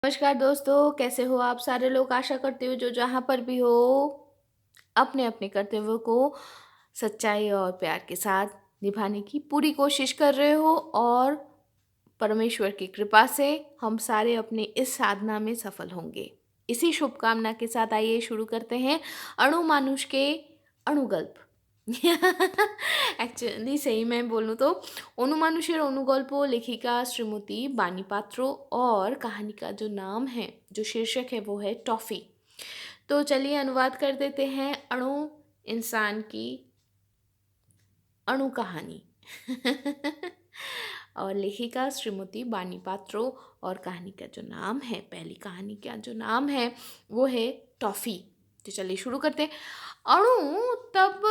नमस्कार दोस्तों, कैसे हो आप सारे लोग? आशा करती हूँ जो जहाँ पर भी हो अपने अपने कर्तव्यों को सच्चाई और प्यार के साथ निभाने की पूरी कोशिश कर रहे हो और परमेश्वर की कृपा से हम सारे अपने इस साधना में सफल होंगे। इसी शुभकामना के साथ आइए शुरू करते हैं अणु मानुष के अणुगल्प। एक्चुअली सही मैं बोलूँ तो অনুমানুষের অনুগল্প लेखिका श्रीमती बानी पात्रो और कहानी का जो नाम है, जो शीर्षक है वो है टॉफ़ी। तो चलिए अनुवाद कर देते हैं अणु इंसान की अणु कहानी। और लेखिका श्रीमती बानी पात्रो और कहानी का जो नाम है, पहली कहानी का जो नाम है वो है टॉफ़ी। तो चलिए शुरू करते हैं। अणु तब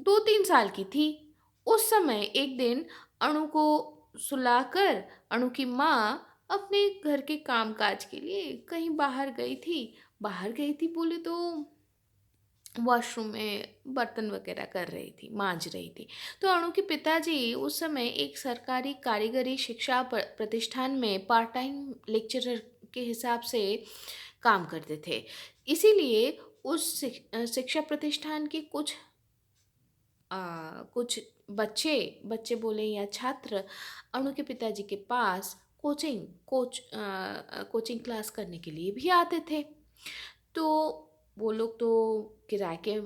2-3 साल की थी। उस समय एक दिन अणु को सुलाकर अणु की माँ अपने घर के कामकाज के लिए कहीं बाहर गई थी। बाहर गई थी बोले तो वॉशरूम में बर्तन वगैरह कर रही थी, मांज रही थी। तो अणु के पिताजी उस समय एक सरकारी कारीगरी शिक्षा प्रतिष्ठान में पार्ट टाइम लेक्चरर के हिसाब से काम करते थे। इसीलिए उस शिक्षा प्रतिष्ठान के कुछ बच्चे बच्चे बोले या छात्र अणु के पिताजी के पास कोचिंग क्लास करने के लिए भी आते थे। तो वो लोग तो किराए के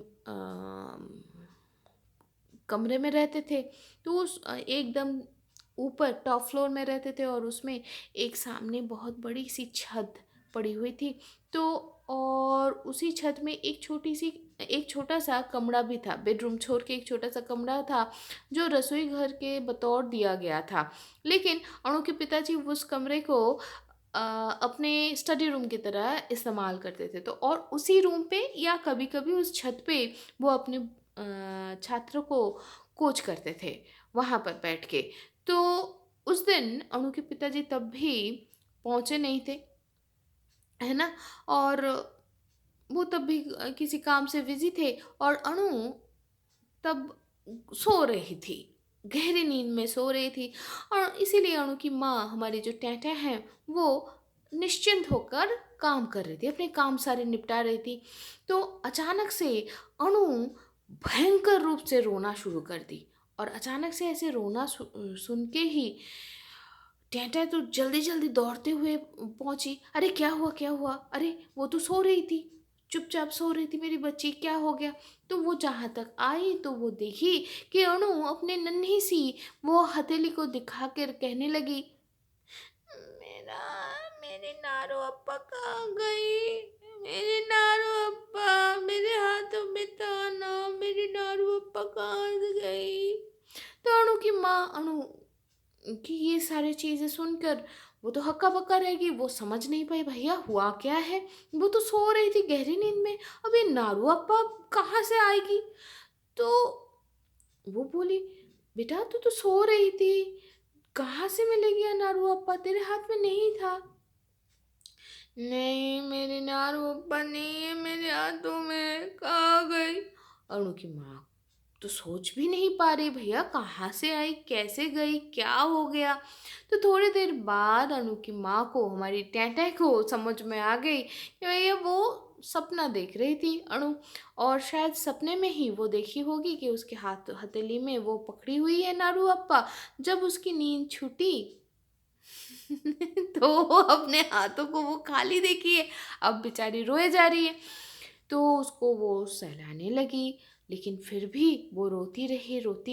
कमरे में रहते थे। तो एकदम ऊपर टॉप फ्लोर में रहते थे और उसमें एक सामने बहुत बड़ी सी छत पड़ी हुई थी। तो और उसी छत में एक छोटा सा कमरा भी था, बेडरूम छोड़ के एक छोटा सा कमरा था जो रसोई घर के बतौर दिया गया था। लेकिन अणु के पिताजी उस कमरे को अपने स्टडी रूम की तरह इस्तेमाल करते थे। तो और उसी रूम पे या कभी कभी उस छत पे वो अपने छात्रों को कोच करते थे वहाँ पर बैठ के। तो उस दिन अणु के पिताजी तब भी पहुँचे नहीं थे, है ना? और वो तब भी किसी काम से बिज़ी थे और अणु तब सो रही थी, गहरी नींद में सो रही थी। और इसीलिए अणु की माँ हमारी जो टेंटे हैं वो निश्चिंत होकर काम कर रही थी, अपने काम सारे निपटा रही थी। तो अचानक से अणु भयंकर रूप से रोना शुरू कर दी और अचानक से ऐसे रोना सुन के ही टेंटे तो जल्दी जल्दी दौड़ते हुए पहुंची। अरे क्या हुआ क्या हुआ? अरे वो तो सो रही थी, चुपचाप सो रही थी मेरी बच्ची, क्या हो गया? तो वो जहाँ तक आई तो वो देखी कि अणु अपने नन्ही सी वो हथेली को दिखा कर कहने लगी, मेरा मेरे नारो अप्पा कहाँ गई? मेरे नारो अप्पा, मेरे हाथों में ताना, मेरी नारू अप्पा कहाँ गई? तो अणु की माँ अणु कि ये सारी चीज़ें सुनकर वो तो हक्का-बक्का रह गई, वो समझ नहीं पाई भैया हुआ क्या है? वो तो सो रही थी गहरी नींद में, अब ये नारू अप्पा कहाँ से आएगी? तो वो बोली, बेटा तू तो सो रही थी, कहाँ से मिलेगी ये नारू अप्पा? तेरे हाथ में नहीं था। नहीं मेरी नारू अप्पा नहीं है मेरे हाथों में, कहाँ गई? अणु की माँ तो सोच भी नहीं पा रही भैया कहाँ से आई, कैसे गई, क्या हो गया? तो थोड़ी देर बाद अनु की माँ को, हमारी टेंटे को समझ में आ गई कि भैया वो सपना देख रही थी अणु, और शायद सपने में ही वो देखी होगी कि उसके हाथ हथेली में वो पकड़ी हुई है नारू अप्पा। जब उसकी नींद छूटी तो वो अपने हाथों को वो खाली देखी है, अब बेचारी रोए जा रही है। तो उसको वो सहलाने लगी, लेकिन फिर भी वो रोती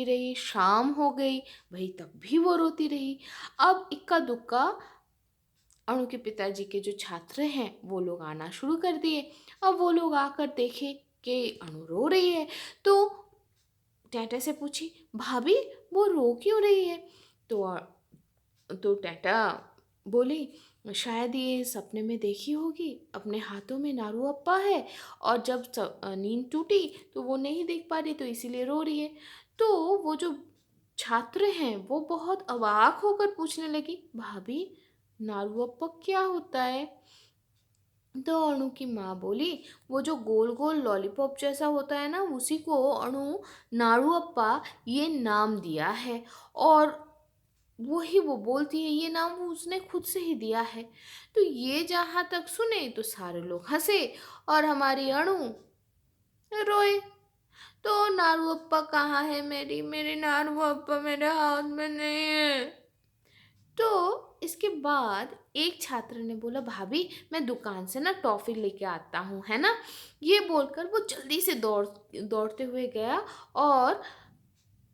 रही, शाम हो गई, भई तब भी वो रोती रही। अब इक्का-दुक्का अणु के पिताजी के जो छात्र हैं, वो लोग आना शुरू कर दिए। अब वो लोग आकर देखे कि अणु रो रही है, तो टेंटे से पूछी, "भाभी, वो रो क्यों रही है?" तो टेंटा बोली, शायद ये सपने में देखी होगी, अपने हाथों में नारू अप्पा है और जब नींद टूटी तो वो नहीं देख पा रही तो इसीलिए रो रही है। तो वो जो छात्र हैं वो बहुत अवाक होकर पूछने लगी, भाभी नारू अप्पा क्या होता है? तो अणु की माँ बोली, वो जो गोल गोल लॉलीपॉप जैसा होता है ना, उसी को अणु नारू अप्पा ये नाम दिया है। और वही वो बोलती है ये नाम वो उसने खुद से ही दिया है। तो ये जहाँ तक सुने तो सारे लोग हंसे और हमारी अणु रोए। तो नारू अप्पा कहाँ है मेरी, मेरी नारू अप्पा मेरे हाथ में नहीं है। तो इसके बाद एक छात्र ने बोला भाभी मैं दुकान से ना टॉफी लेके आता हूँ, है ना। ये बोलकर वो जल्दी से दौड़ते हुए गया और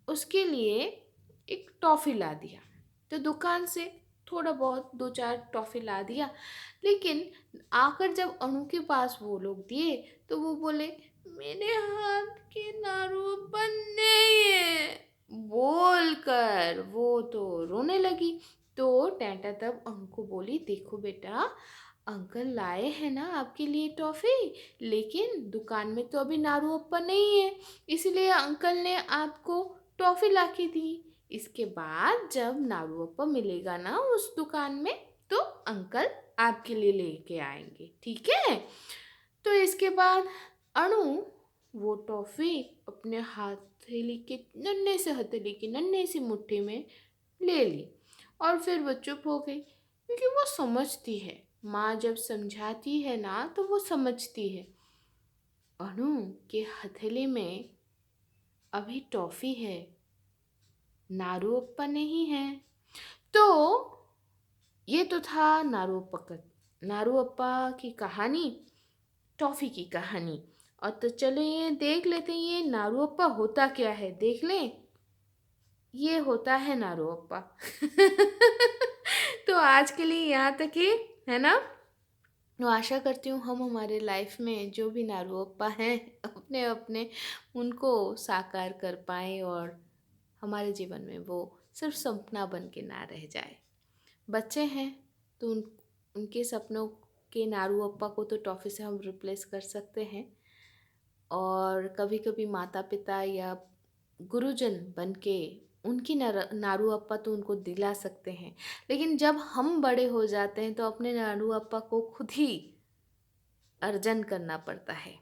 उसके लिए एक टॉफ़ी ला दिया। तो दुकान से थोड़ा बहुत 2-4 टॉफ़ी ला दिया। लेकिन आकर जब अनु के पास वो लोग दिए तो वो बोले मेरे हाथ के नारूपन नहीं है बोलकर वो तो रोने लगी। तो टेंटा तब अनु को बोली देखो बेटा अंकल लाए हैं ना आपके लिए टॉफ़ी, लेकिन दुकान में तो अभी नारू अप्पा नहीं है, इसलिए अंकल ने आपको टॉफ़ी लाके दी। इसके बाद जब नारू मिलेगा ना उस दुकान में तो अंकल आपके लिए लेके आएंगे, ठीक है। तो इसके बाद अनु वो टॉफ़ी अपने हथेली के हथेली की नन्हे सी मुट्ठी में ले ली और फिर वो चुप हो गई क्योंकि वो समझती है, माँ जब समझाती है ना तो वो समझती है। अनु के हथेली में अभी टॉफ़ी है, नारूअप्पा नहीं है। तो ये तो था नारूअप्पा की कहानी, टॉफ़ी की कहानी। और तो चलो ये देख लेते हैं ये नारूअप्पा होता क्या है, देख लें। ये होता है नारूअप्पा। तो आज के लिए यहाँ तक ही, है ना। तो आशा करती हूँ हम हमारे लाइफ में जो भी नारूअप्पा हैं अपने अपने उनको साकार कर पाएँ और हमारे जीवन में वो सिर्फ सपना बन के ना रह जाए। बच्चे हैं तो उनके सपनों के नारूअप्पा को तो टॉफ़ी से हम रिप्लेस कर सकते हैं और कभी कभी माता पिता या गुरुजन बन के उनकी नारूअप्पा तो उनको दिला सकते हैं, लेकिन जब हम बड़े हो जाते हैं तो अपने नारूअप्पा को खुद ही अर्जन करना पड़ता है।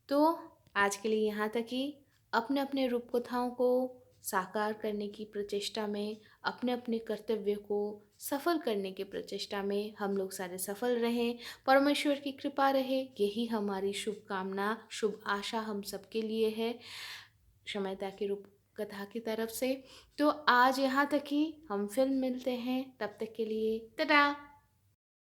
तो आज के लिए यहाँ तक ही। अपने अपने रूपकथाओं को साकार करने की प्रचेष्टा में, अपने अपने कर्तव्य को सफल करने की प्रचेष्टा में हम लोग सारे सफल रहें, परमेश्वर की कृपा रहे, यही हमारी शुभकामना शुभ आशा हम सबके लिए है क्षमता की रूप कथा की तरफ से। तो आज यहाँ तक ही, हम फिर मिलते हैं, तब तक के लिए टाटा।